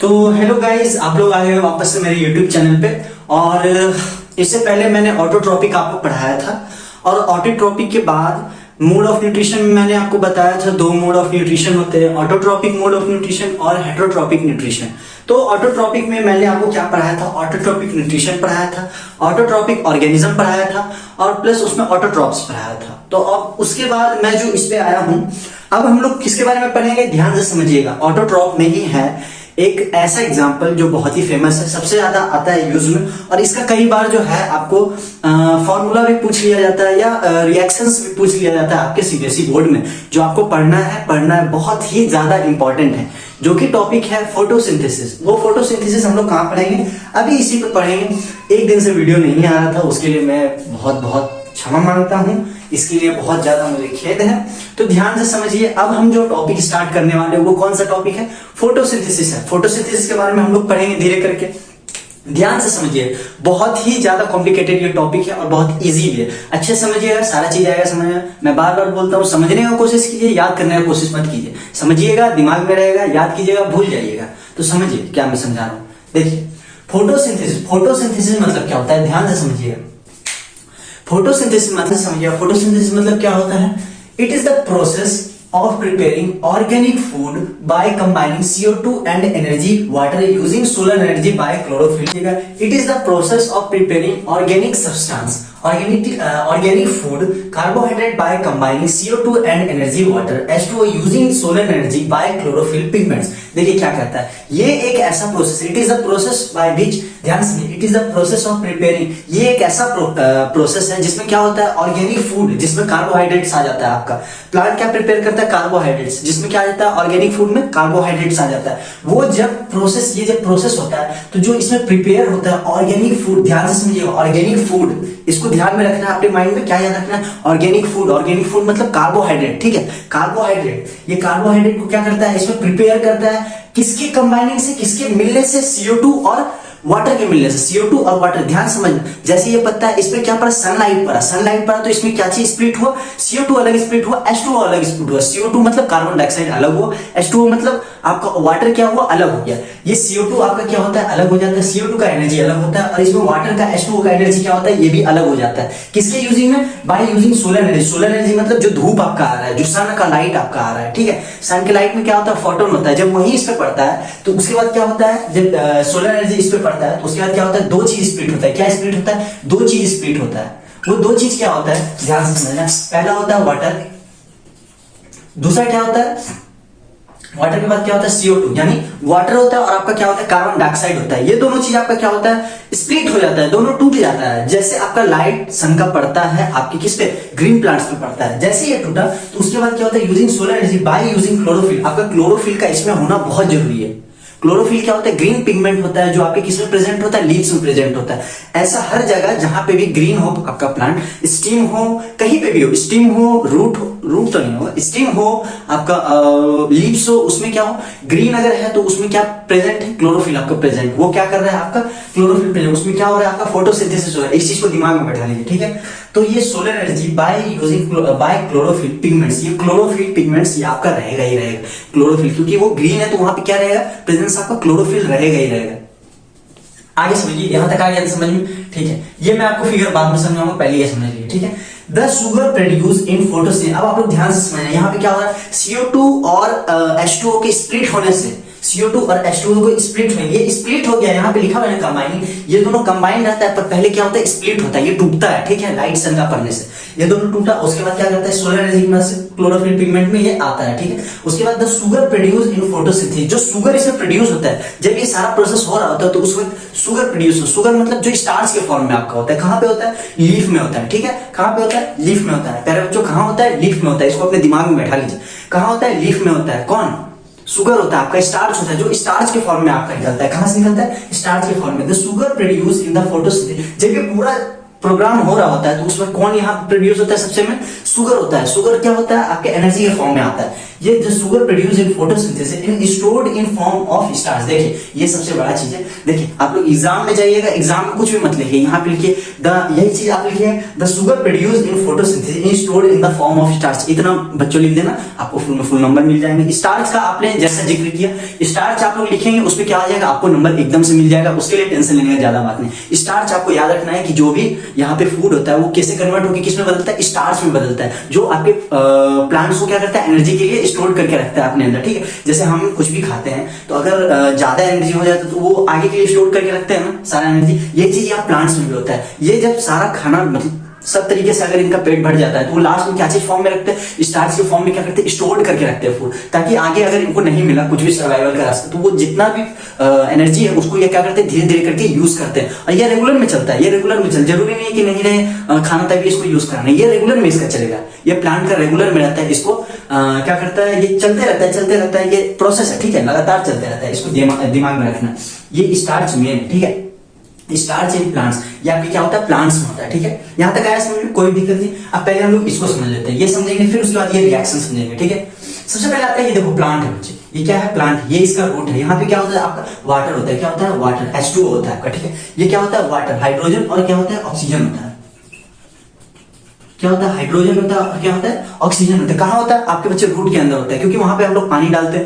तो hello guys, आप लोग आ गए हो वापस से मेरे यूट्यूब चैनल पे। और इससे पहले मैंने ऑटोट्रॉपिक आपको पढ़ाया था, और ऑटोट्रॉपिक के बाद मोड ऑफ न्यूट्रिशन में मैंने आपको बताया था दो मोड ऑफ न्यूट्रिशन होते हैं, ऑटोट्रॉपिक मोड ऑफ न्यूट्रिशन और हेटरोट्रॉपिक न्यूट्रिशन। तो ऑटोट्रॉपिक में मैंने आपको क्या पढ़ाया था? ऑटोट्रॉपिक न्यूट्रिशन पढ़ाया था, ऑटोट्रॉपिक ऑर्गेनिज्म पढ़ाया था, और प्लस उसमें ऑटोट्रॉप्स पढ़ाया था। तो अब उसके बाद मैं जो इस पे आया हूं, अब हम लोग किसके बारे में पढ़ेंगे? ध्यान से समझिएगा। ऑटोट्रॉप में ही है एक ऐसा एग्जाम्पल जो बहुत ही फेमस है, सबसे ज्यादा आता है यूज में, और इसका कई बार जो है आपको फॉर्मूला भी पूछ लिया जाता है या रिएक्शंस भी पूछ लिया जाता है आपके सीबीएसई बोर्ड में। जो आपको पढ़ना है बहुत ही ज्यादा इंपॉर्टेंट है, जो कि टॉपिक है फोटोसिंथेसिस। वो फोटोसिंथेसिस हम लोग कहाँ पढ़ेंगे? अभी इसी पे पढ़ेंगे। एक दिन से वीडियो नहीं आ रहा था, उसके लिए मैं बहुत बहुत क्षमा मांगता हूं, इसके लिए बहुत ज्यादा मुझे खेद है। तो ध्यान से समझिए, अब हम जो टॉपिक स्टार्ट करने वाले हैं वो कौन सा टॉपिक है? फोटोसिंथेसिस है। फोटोसिंथेसिस के बारे में हम लोग पढ़ेंगे धीरे करके। ध्यान से समझिए, बहुत ही ज्यादा कॉम्प्लिकेटेड ये टॉपिक है और बहुत इजी भी है। अच्छे समझिएगा, सारा चीज आएगा समझ में। मैं बार बार बोलता हूँ, समझने का कोशिश कीजिए, याद करने का कोशिश मत कीजिए। समझिएगा, दिमाग में रहेगा, याद कीजिएगा, भूल जाइएगा। तो समझिए क्या मैं समझा रहा हूँ। देखिए, फोटोसिंथेसिस मतलब क्या होता है? ध्यान से समझिएगा। फोटोसिंथेसिस मतलब समझिए, फोटोसिंथेसिस मतलब क्या होता है? It is the process of preparing organic food by combining CO2 and energy water using solar energy by chlorophyll. It is the process of preparing organic substance, organic food, carbohydrate by combining CO2 and energy water H2O using solar energy by chlorophyll pigments. देखिए क्या कहता है, ये एक ऐसा process, it is the process by which, ध्यान से, it is the process of preparing, ये एक ऐसा प्रोसेस है जिसमें क्या होता है? ऑर्गेनिक फूड, जिसमें कार्बोहाइड्रेट्स आ जाता है। आपका प्लांट क्या प्रिपेयर करता है? कार्बोहाइड्रेट्स, जिसमें क्या आ जाता है? ऑर्गेनिक फूड में कार्बोहाइड्रेट्स आ जाता है। वो जब प्रोसेस, ये जब प्रोसेस होता है, तो जो इसमें प्रिपेयर होता है ऑर्गेनिक फूड, ध्यान से समझिएगा, ऑर्गेनिक फूड, इसको ध्यान में रखना है, अपने माइंड में क्या याद रखना है? ऑर्गेनिक फूड मतलब कार्बोहाइड्रेट, ठीक है? कार्बोहाइड्रेट, ये कार्बोहाइड्रेट को क्या करता है? इसमें प्रिपेयर करता है, किसके कंबाइनिंग से, किसके मिलने से? CO2 और वाटर के मिलने से। CO2 और वाटर, ध्यान समझना। जैसे ये पत्ता है, इसमें क्या पड़ा? सनलाइट पड़ा, तो इसमें क्या चीज स्प्लिट हुआ? CO2 अलग स्प्लिट हुआ, H2O अलग स्प्लिट हुआ। CO2 मतलब कार्बन डाइऑक्साइड अलग हुआ, H2O मतलब आपका वाटर क्या हुआ? अलग हो गया। ये CO2 आपका क्या होता है? अलग हो जाता है। CO2 का एनर्जी अलग होता है, और इसमें वाटर का H2O का एनर्जी क्या होता है? ये भी अलग हो जाता है। किसके यूजिंग में? By using solar energy. Solar energy मतलब जो धूप आपका आ रहा है, जो सन का लाइट आपका आ रहा है, ठीक है? सन के लाइट में क्या होता है? फोटोन होता है। जब वही इस पे पड़ता है, तो उसके बाद क्या होता है? जब सोलर एनर्जी इस पे पड़ता है, तो उसके बाद क्या होता है? दो चीज स्प्लिट होता है। क्या स्प्लिट होता है? दो चीज स्प्लिट होता है। वो दो चीज क्या होता है? ध्यान से समझना। पहला होता है वाटर, दूसरा क्या होता है? वाटर के बाद क्या होता है? CO2, यानी वाटर होता है और आपका क्या होता है? कार्बन डाइऑक्साइड होता है। ये दोनों चीज आपका क्या होता है? स्प्लिट हो जाता है, दोनों टूट जाता है। जैसे आपका लाइट सन का पड़ता है आपके किस पे? ग्रीन प्लांट्स पे पड़ता है। जैसे ये टूटा, तो उसके बाद क्या होता है? Using solar energy by using chlorophyll. आपका क्लोरोफिल का इसमें होना बहुत जरूरी है। क्लोरोफिल क्या होता है? ग्रीन पिगमेंट होता है, जो आपके किसमें प्रेजेंट होता है? लीव्स में प्रेजेंट होता है। ऐसा हर जगह जहां पे भी ग्रीन हो आपका प्लांट, स्टीम हो, कहीं पे भी हो, स्टीम हो, रूट तो नहीं होगा, स्टीम हो, आपका लीव्स हो, उसमें क्या हो? ग्रीन अगर है तो उसमें क्या प्रेजेंट है? क्लोरोफिल आपका प्रेजेंट। वो क्या कर रहा है? आपका क्लोरोफिल प्रेजेंट। उसमें क्या हो रहा है? आपका फोटोसिंथेसिस हो रहा है। इस चीज को दिमाग में बैठा लीजिए, ठीक है? तो ये solar energy by using by chlorophyll pigments, ये क्लोरोफिल पिगमेंट्स ये आपका रहेगा ही रहेगा। क्लोरोफिल क्योंकि वो ग्रीन है, तो वहां पे क्या रहेगा? प्रेजेंस आपका क्लोरोफिल रहेगा ही रहेगा। आगे समझिए, यहां तक आ गया समझ में? ठीक है, ये मैं आपको फिगर बाद में समझाऊंगा, पहले ये समझ लीजिए, ठीक है? The sugar produce in photosynthesis. अब आप लोग ध्यान से समझना, यहाँ पे क्या हो रहा है? CO2 और H2O के स्प्लिट होने से, CO2 और H2O को स्प्लिट हो, ये स्प्लिट हो गया, यहाँ पे लिखा हुआ है कंबाइनिंग। ये दोनों कंबाइन रहता है, पर पहले क्या होता है? स्प्लिट होता है, ये टूटता है, ठीक है? लाइट सन का पड़ने से ये दोनों टूटा। उसके बाद क्या करता है? सोलर एनर्जी में से क्लोरोफिल पिगमेंट में ये आता है, ठीक है? उसके बाद the sugar produce in photosynthesis, जो शुगर इसमें प्रोड्यूस होता है, जब ये सारा प्रोसेस हो रहा होता है, तो उस वक्त शुगर प्रोड्यूस हो। शुगर मतलब जो स्टार्च के फॉर्म में आपका होता है। कहां पे होता है? लीफ में होता है, ठीक है? कहां पे होता है? लीफ में होता है। प्यारे बच्चों, कहां होता है? लीफ में होता है। इसको अपने दिमाग में बैठा लीजिए। कहां होता है? लीफ में होता है। कौन? शुगर होता है आपका, स्टार्च होता है, जो स्टार्च के फॉर्म में आपका निकलता है। कहां से निकलता है? स्टार्च के फॉर्म में। The sugar produce in the photosynthesis, जब ये पूरा प्रोग्राम हो रहा होता है तो उसमें कौन यहाँ प्रोड्यूस होता है, सबसे में शुगर होता है। शुगर क्या होता है, आपके एनर्जी के फॉर्म में आता है। ये जो sugar produce in photosynthesis in stored in form of starch. देखिए ये सबसे बड़ा चीज है। देखिए आप लोग एग्जाम में जाइएगा, एग्जाम में कुछ भी मत लिखिए, यहाँ पे लिखिए यही चीज आप लिखिए the sugar produce in photosynthesis in stored in the form of starch. इतना बच्चों लिख देना, आपको फुल नंबर मिल जाएंगे। स्टार्च का आपने जैसा जिक्र किया, स्टार्च आप लोग लिखेंगे उसमें क्या आ जाएगा, आपको नंबर एकदम से मिल जाएगा। उसके लिए टेंशन लेने का ज्यादा बात नहीं। स्टार्च आपको याद रखना है कि जो भी यहाँ पे फूड होता है वो कैसे कन्वर्ट होकर किसमें बदलता है, स्टार्च में बदलता है, जो आपके प्लांट्स को क्या करता है, एनर्जी के लिए स्टोर करके रखता है अपने अंदर। ठीक है, जैसे हम कुछ भी खाते हैं तो अगर ज्यादा एनर्जी हो जाता है तो वो आगे के लिए स्टोर करके रखते हैं ना सारा एनर्जी। ये चीज यहाँ प्लांट्स में भी होता है। ये जब सारा खाना मतलब सब तरीके से अगर इनका पेट भर जाता है तो वो लास्ट में क्या चीज फॉर्म में रखते हैं, स्टार्च के फॉर्म में क्या करते हैं, स्टोर करके रखते हैं फूड, ताकि आगे अगर इनको नहीं मिला कुछ भी सर्वाइवल का रास्ता तो वो जितना भी एनर्जी है उसको ये क्या करते हैं, धीरे धीरे करके यूज करते हैं। और ये रेगुलर में चलता है, ये रेगुलर में चल, जरूरी नहीं है कि नहीं रहे खाना तभी इसको यूज करना है, ये रेगुलर में इसका चलेगा। ये प्लांट का रेगुलर में रहता है, इसको क्या करता है, ये चलते रहता है, ये प्रोसेस है। ठीक है, लगातार चलते रहता है, इसको दिमाग में रखना। ये स्टार्च मेन, ठीक है, स्टार्च इन प्लांट्स, या फिर क्या होता है, प्लांट्स में होता है। ठीक है, यहां तक आया समझ में, कोई दिक्कत नहीं। अब पहले हम लोग इसको समझ लेते हैं, ये समझेंगे, फिर उसके बाद ये रिएक्शन समझेंगे। ठीक है, सबसे पहले आता है ये देखो प्लांट है बच्चे, ये क्या है, प्लांट, ये इसका रूट है। यहाँ पे क्या होता है आपका, वाटर होता है, क्या होता है, वाटर, H2O होता है आपका। ठीक है, ये क्या होता है, वाटर, हाइड्रोजन, और क्या होता है, ऑक्सीजन होता है। क्या होता है, हाइड्रोजन होता है, और क्या होता है, ऑक्सीजन होता है। कहाँ होता है, आपके बच्चे रूट के अंदर होता है, क्योंकि वहां पे हम लोग पानी डालते हैं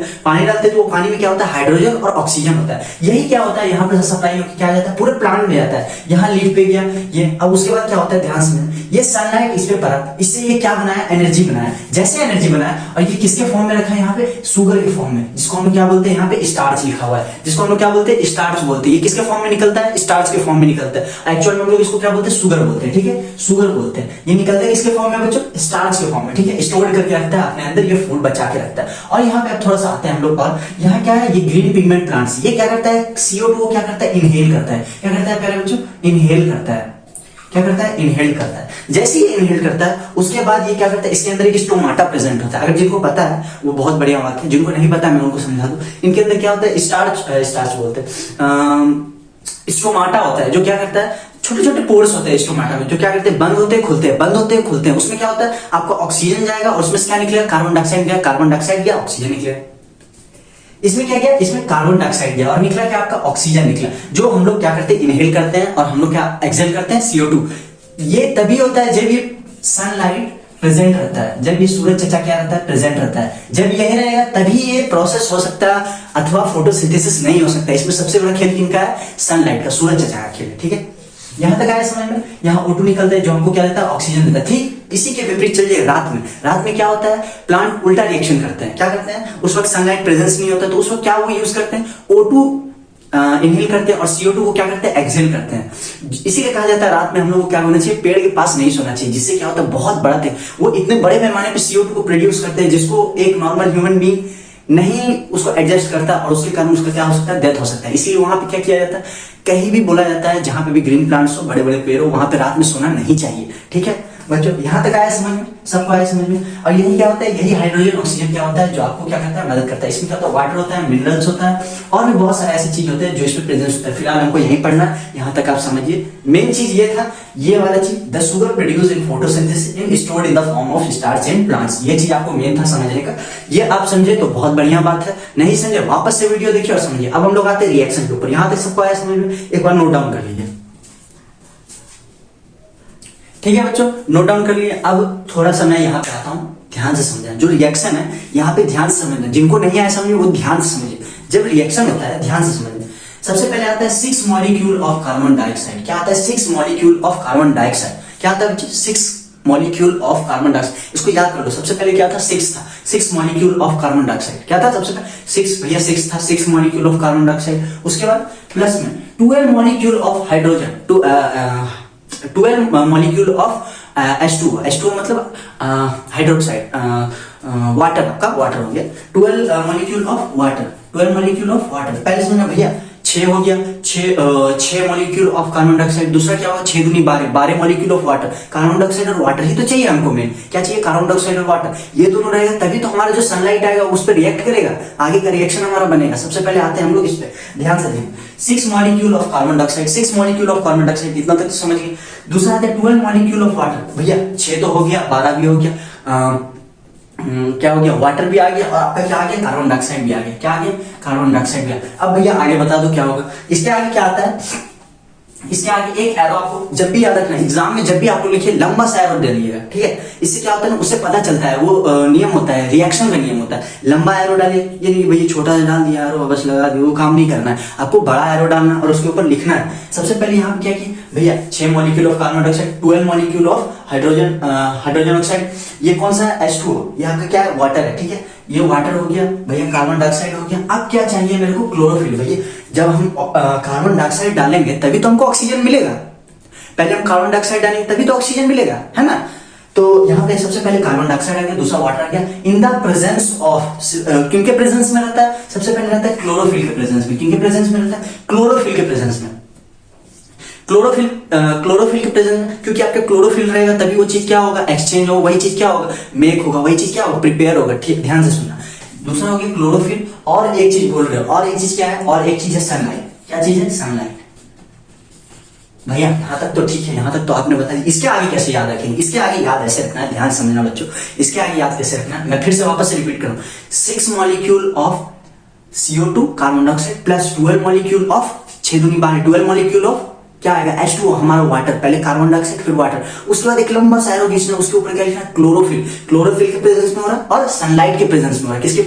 तो वो पानी में क्या होता है, हाइड्रोजन और ऑक्सीजन होता है। यही क्या होता है, यहाँ पे सप्लाई होकर क्या जाता है, पूरे प्लांट में जाता है। यहाँ लीफ पे गया ये, अब उसके बाद क्या होता है, ध्यान से, ये सनलाइट इस पे पड़ा, इससे ये क्या बनाया, एनर्जी बनाया। जैसे एनर्जी बनाया, और ये किसके फॉर्म में रखा है, यहाँ पे शुगर के फॉर्म में, जिसको हम क्या बोलते हैं, यहाँ पे स्टार्च लिखा हुआ है, जिसको हम लोग क्या बोलते हैं, स्टार्च बोलते हैं। ये किसके फॉर्म में निकलता है, स्टार्च के फॉर्म में निकलता है। एक्चुअल में हम लोग इसको क्या बोलते हैं, शुगर बोलते हैं। ठीक है, शुगर बोलते हैं। ये निकलता है किसके फॉर्म में बच्चों, स्टार्च के फॉर्म में। ठीक है, स्टोर करके रखता है अपने अंदर, ये फूड बचा के रखता है। और यहाँ पे अब थोड़ा सा आते हैं हम लोग, और यहाँ क्या है, ये ग्रीन पिगमेंट प्लांट्स, ये क्या करता है, CO2 को क्या करता है, इनहेल करता है। क्या करता है पहले बच्चों, इनहेल करता है। क्या करता है, इनहेल करता है। जैसे ही इनहेल करता है उसके बाद ये क्या करता है, इसके अंदर एक स्टोमाटा प्रेजेंट होता है। अगर जिनको पता है वो बहुत बढ़िया बात है, जिनको नहीं पता मैं उनको समझा दूं। इनके अंदर क्या होता है, स्टार्च बोलते हैं, स्टोमाटा होता है, जो क्या करता है, छोटे छोटे पोर्स होते हैं स्टोमाटा में, जो क्या करते हैं, बंद होते हैं खुलते हैं, बंद होते हैं खुलते हैं। उसमें क्या होता है, आपका ऑक्सीजन जाएगा और उसमें क्या निकलेगा, कार्बन डाइऑक्साइड गया, कार्बन डाइऑक्साइड गया, ऑक्सीजन निकलेगा। इसमें क्या गया, इसमें कार्बन डाइऑक्साइड गया और निकला क्या, आपका ऑक्सीजन निकला, जो हम लोग क्या करते हैं, इनहेल करते हैं, और हम लोग क्या एक्सहेल करते हैं, CO2। ये तभी होता है जब ये सनलाइट प्रेजेंट रहता है, जब ये सूरज चचा क्या रहता है, प्रेजेंट रहता है। जब यही रहेगा तभी ये प्रोसेस हो सकता है, अथवा फोटोसिंथेसिस नहीं हो सकता। इसमें सबसे बड़ा खेल किनका है, सनलाइट का, सूरज चचा का खेल है। ठीक है, यहां तक आया समझ में। यहाँ O2 निकलता है, जो हमको क्या देता है, ऑक्सीजन देता है। ठीक इसी के विपरीत चलिए रात में। रात में क्या होता है, प्लांट उल्टा रिएक्शन करते हैं। क्या करते हैं, उस वक्त सनलाइट प्रेजेंस नहीं होता, तो उस वक्त क्या वो यूज करते हैं, O2 इनहेल करते हैं, और CO2 को क्या करते हैं, एक्सहेल करते हैं। इसीलिए कहा जाता है रात में हम लोग को क्या होना चाहिए, पेड़ के पास नहीं सोना चाहिए। जिससे क्या होता है, बहुत बड़ा थे वो, इतने बड़े पैमाने पे CO2 को प्रोड्यूस करते हैं, जिसको एक नॉर्मल ह्यूमन बीइंग नहीं उसको एडजस्ट करता, और उसके कारण उसका क्या हो सकता है, डेथ हो सकता है। इसलिए वहां पे क्या किया जाता है, कहीं भी बोला जाता है जहां पे भी ग्रीन प्लांट्स हो, बड़े बड़े पेड़ हो, वहां पे रात में सोना नहीं चाहिए। ठीक है बच्चों, यहां तक आया समझ में, सबको आया समझ में। और यही क्या होता है, यही हाइड्रोजन ऑक्सीजन क्या होता है, जो आपको क्या करता है, मदद करता है। इसमें क्या होता है, वाटर होता है, मिनरल्स होता है, और भी बहुत सारे ऐसी चीज होते हैं जो इसमें प्रेजेंस होता है। फिलहाल हमको यही पढ़ना है, यहां तक आप समझिए। मेन चीज ये था, ये वाला चीज, the sugar produce in photosynthesis in stored in the form of starch in plants. ये चीज आपको मेन था समझने का। ये आप समझे तो बहुत बढ़िया बात है, नहीं समझे वापस से वीडियो देखिए और समझिए। अब हम लोग आते हैं रिएक्शन के ऊपर। यहां तक सबको आया समझ में, एक बार नोट डाउन कर लीजिए। ठीक है बच्चों, नोट डाउन कर लिए। अब थोड़ा सा मैं यहाँ पे आता हूँ, ध्यान से समझना। जो रिएक्शन है यहाँ पे ध्यान से समझना, जिनको नहीं आया समझिए वो ध्यान से समझिए। जब रिएक्शन होता है ध्यान से समझना। सबसे पहले आता है 6 मॉलिक्यूल ऑफ कार्बन डाइऑक्साइड। क्या आता है, 6 मॉलिक्यूल ऑफ कार्बन डाइऑक्साइड। क्या आता है, 6 मॉलिक्यूल ऑफ कार्बन डाइऑक्साइड। इसको याद कर लो। सबसे पहले क्या था, 6 था, 6 मॉलिक्यूल ऑफ कार्बन डाइऑक्साइड। क्या था सबसे पहले, 6 भैया 6 था, 6 मॉलिक्यूल ऑफ कार्बन डाइऑक्साइड। उसके बाद प्लस में 12 molecule of hydrogen, 12 molecule of H2O। H2O मतलब हाइड्रोक्साइड, वाटर, आपका वाटर हो गया। 12 molecule of water, 12 molecule of water. पहले समझना भैया, 6 हो गया, 6 छह मॉलिक्यूल ऑफ कार्बन डाइऑक्साइड, दूसरा क्या होगा 6 दूनी 12, 12 molecule of water. Carbon dioxide और वाटर ही तो चाहिए हमको, मेन क्या चाहिए, कार्बन डाइऑक्साइड और वाटर। ये दोनों रहेगा तभी तो हमारा जो सनलाइट आएगा उस पर रिएक्ट करेगा, आगे का रिएक्शन हमारा बनेगा। सबसे पहले आते हैं हम लोग इस पे, ध्यान से देखिए 6 molecule of carbon dioxide, 6 molecule of carbon dioxide, इतना तक तो समझिए। दूसरा आता है 12 मॉलिक्यूल ऑफ वाटर, भैया 6 तो हो गया, 12 भी हो गया, क्या हो गया, वाटर भी आ गया और आपका क्या आ गया, कार्बन डाइऑक्साइड भी आ गया। क्या आ गया, कार्बन डाइऑक्साइड भी आ गया। अब भैया आगे बता दो क्या होगा, इसके आगे क्या आता है, इसके आगे एक एरो आपको जब भी याद रखना है, एग्जाम में जब भी आप लोग लिखिए लंबा सा एरो डालिएगा, ठीक है। इससे क्या होता है ना, उससे पता चलता है, वो नियम होता है, रिएक्शन का नियम होता है। लंबा एरो डालिए, ये नहीं भैया छोटा डाल दिया एरो बस लगा दिया, वो काम नहीं करना है, आपको बड़ा एरो डालना और उसके ऊपर लिखना है। सबसे पहले यहाँ क्या किया भैया, 6 molecule of carbon dioxide, 12 molecule of hydrogen oxide, ये कौन सा है, H2O, ये आपका क्या है, वाटर है, ठीक है। ये वाटर हो गया भैया, कार्बन डाइऑक्साइड हो गया। अब क्या चाहिए मेरे को, क्लोरोफिल। भैया जब हम कार्बन डाइऑक्साइड डालेंगे तभी तो हमको ऑक्सीजन मिलेगा, पहले हम कार्बन डाइऑक्साइड डालेंगे तभी तो ऑक्सीजन मिलेगा, है ना। तो यहाँ पे सबसे पहले कार्बन डाइऑक्साइड आ गया, दूसरा वाटर आ गया, इन द प्रेजेंस ऑफ, किनके प्रेजेंस में रहता है, सबसे पहले रहता है क्लोरोफिल के प्रेजेंस में। किनके प्रेजेंस में रहता है, क्लोरोफिल के प्रेजेंस में। क्लोरोफिल के प्रेजेंस में, क्योंकि आपके क्लोरोफिल रहेगा तभी वो चीज क्या होगा, एक्सचेंज होगा, वही चीज क्या होगा, मेक होगा, वही चीज क्या होगा, प्रिपेयर होगा। ठीक, ध्यान से सुनना। दूसरा हो गया क्लोरोफिल, और एक चीज बोल रहे हो, और एक चीज क्या है, और एक चीज है सनलाइट। क्या चीज है, सनलाइट। भैया यहाँ तक तो ठीक है, यहाँ तक तो आपने बता दिया। इसके आगे कैसे याद रखेंगे, इसके आगे याद ऐसे रखना है, ध्यान समझना बच्चों, इसके आगे याद कैसे रखना है, मैं फिर से वापस से रिपीट करूं। 6 molecule of CO2 carbon dioxide plus 12 molecule of 6 दूनी 12, 12 मॉलिक्यूल ऑफ क्या आएगा, H2O हमारा वाटर, पहले कार्बन डाइऑक्साइड फिर वाटर। उसके बाद एक लंबा सा एरो खींचना, उसके ऊपर क्या लिखना, क्लोरोफिल। क्लोरोफिल के प्रेजेंस में हो रहा है और सनलाइट के प्रेजेंस में हो रहा है। किसके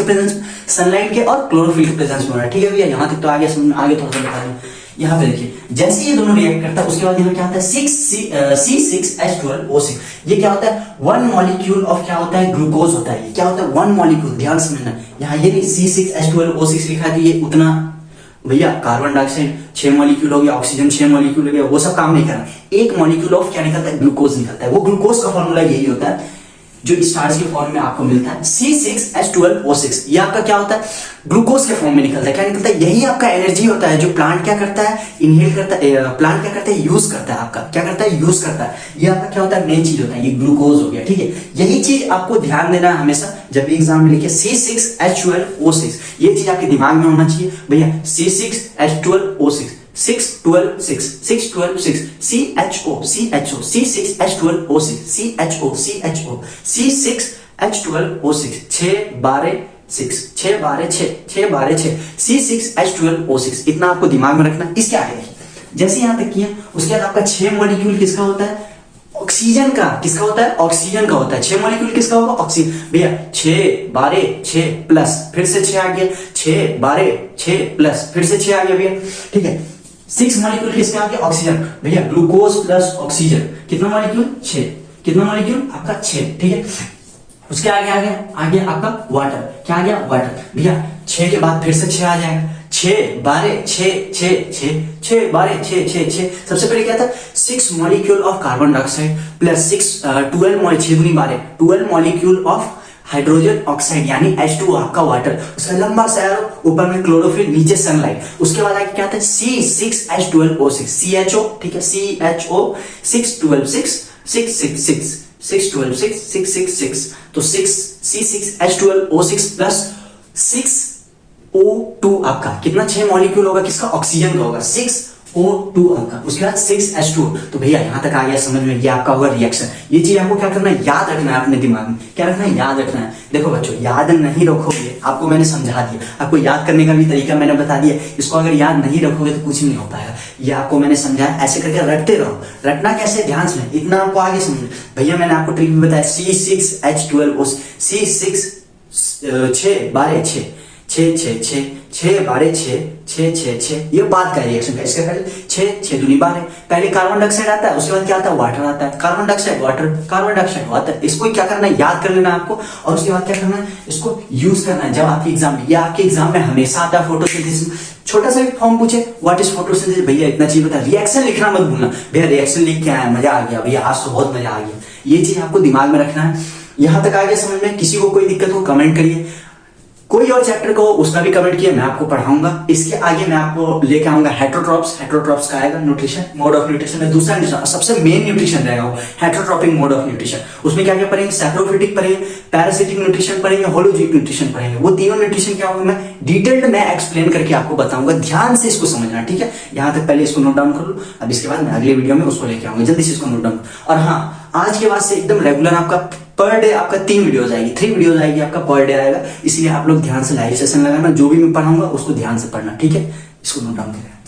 प्रेजेंस में, सनलाइट के और क्लोरोफिल के प्रेजेंस में हो रहा है। ठीक है भैया, यहाँ तक तो आगे आगे थोड़ा सा बता दें। यहाँ पे देखिए, जैसे ये दोनों रिएक्ट करता है उसके बाद यहाँ क्या होता है, C6H12O6। ये क्या होता है, 1 मॉलिक्यूल ऑफ क्या होता है, ग्लूकोज होता है। ये क्या होता है, 1 मॉलिक्यूल, ध्यान समझना। यहाँ ये नहीं C6H12O6 लिखा है, ये उतना भैया कार्बन डाइऑक्साइड 6 मॉलिक्यूल हो गया, ऑक्सीजन 6 मॉलिक्यूल हो गया, वो सब काम नहीं करना। एक मॉलिक्यूल ऑफ क्या निकलता है, ग्लूकोज निकलता है। वो ग्लूकोज का फॉर्मूला यही होता है जो स्टार्च के फॉर्म में आपको मिलता है, C6H12O6। ये आपका क्या होता है, ग्लूकोज के फॉर्म में निकलता है। क्या निकलता है, यही आपका एनर्जी होता है जो प्लांट क्या करता है, इनहेल करता है, प्लांट क्या करता है, यूज करता है। आपका क्या करता है, यूज करता है। ये आपका क्या होता है, मेन चीज होता है, ये ग्लूकोज हो गया। ठीक है, यही चीज आपको ध्यान देना है हमेशा जब भी एग्जाम में लिखे C6H12O6। ये चीज आपके दिमाग में होना चाहिए भैया, C6H12O6, 6 12 6 6 12 6 CHO CHO C6H12O6 CHO CHO C6H12O6 6 12 6 6 12 6 6 12 6 C6H12O6। इतना आपको दिमाग में रखना। इसके आगे देखिए, जैसे यहां तक किया, उसके बाद आपका 6 मॉलिक्यूल किसका होता है, ऑक्सीजन का। किसका होता है, ऑक्सीजन का होता है। 6 मॉलिक्यूल किसका होगा, ऑक्सीजन। भैया 6 12 6 प्लस फिर से 6 आ गया, 6 12 6 प्लस फिर से 6 आ गया भैया। ठीक है, 6 मॉलिक्यूल किसके आ गया, ऑक्सीजन। भैया ग्लूकोज प्लस ऑक्सीजन, कितना मॉलिक्यूल, 6। कितना मॉलिक्यूल आपका, 6। ठीक है, उसके आगे आ गया आपका वाटर। क्या आ गया, वाटर। भैया 6 के बाद फिर से 6 आ जाएगा, 6 12 6 6 6 6 12 6 6 6। सबसे पहले क्या था, 6 molecule of carbon dioxide plus 12 molecule of hydrogen oxide यानी H2O आपका वाटर। उसका लंबा सा एरो, ऊपर में क्लोरोफिल, नीचे सनलाइट। उसके बाद आगे क्या आता है, C6H12O6 CHO। ठीक है, CHO 6 12 6 6 6 6 6 12 6 6 6 6। तो 6 C6H12O6 प्लस 6O2 आपका कितना, 6 मॉलिक्यूल होगा, किसका, ऑक्सीजन का होगा, 6O2 आपका। उसके बाद 6H2। तो भैया यहां तक आ गया समझ में, ये आपका होगा रिएक्शन। ये चीज आपको क्या करना है, याद रखना है अपने दिमाग में। क्या रखना है, याद रखना है। देखो बच्चों, याद नहीं रखोगे, आपको मैंने समझा दिया, आपको याद करने का भी तरीका मैंने बता दिया। इसको अगर याद नहीं रखोगे तो कुछ नहीं हो पाएगा। ये आपको मैंने समझाया, ऐसे करके रटते रहो। रटना कैसे, ध्यान से, इतना आपको आगे समझ। भैया मैंने आपको ट्रिक भी बताया, C6H12O6 C6 6 12 6 6 6 6 6 12 6 6 6 6। ये बाद का रिएक्शन का। इसके पहले 6 6 दूनी 12, पहले कार्बन डाइऑक्साइड आता है, उसके बाद क्या आता है, वाटर आता है। Carbon dioxide water, carbon dioxide water. इसको क्या करना है, याद कर लेना आपको, और उसके बाद क्या करना है, इसको यूज करना है जब आपके एग्जाम में। या आपके एग्जाम में हमेशा आता है फोटोसिंथेसिस। छोटा सा भी फॉर्म पूछे, व्हाट इज फोटोसिंथेसिस, भैया इतना चीज बता। रिएक्शन लिखना मत भूलना भैया, रिएक्शन लिख के आया, मजा आ गया भैया, आज तो बहुत मजा आ गया। ये चीज आपको दिमाग में रखना है। यहां तक आगे समझ में किसी को कोई दिक्कत हो कमेंट करिए। कोई और चैप्टर को उसका भी कमेंट किया, मैं आपको पढ़ाऊंगा। इसके आगे मैं आपको लेके आऊंगा हेटरोट्रॉप्स का आएगा न्यूट्रिशन, मोड ऑफ न्यूट्रिशन है दूसरा न्यूट्रिशन, सबसे मेन न्यूट्रिशन रहेगा वो हेटरोट्रॉपिक मोड ऑफ न्यूट्रिशन। उसमें क्या क्या पढ़ेंगे, सैप्रोफिटिक पढ़ेंगे, पैरासिटिक न्यूट्रिशन पढ़ेंगे, होलोजिक न्यूट्रिशन पढ़ेंगे। वो तीनों न्यूट्रिशन क्या होगा मैं डिटेल्ड में एक्सप्लेन करके आपको बताऊंगा, ध्यान से इसको समझना, ठीक है। यहाँ तक पहले इसको नोट डाउन कर लो, अब इसके बाद मैं अगले वीडियो में उसको लेके आऊंगा, जल्दी से इसको नोट डाउन। और हाँ, आज के बाद से एकदम रेगुलर आपका पर डे आपका 3 वीडियोस आएगी, 3 वीडियोस आएगी आपका पर डे आएगा। इसलिए आप लोग ध्यान से लाइव सेशन लगाना, जो भी मैं पढ़ाऊंगा उसको ध्यान से पढ़ना, ठीक है। इसको नोट डाउन करें।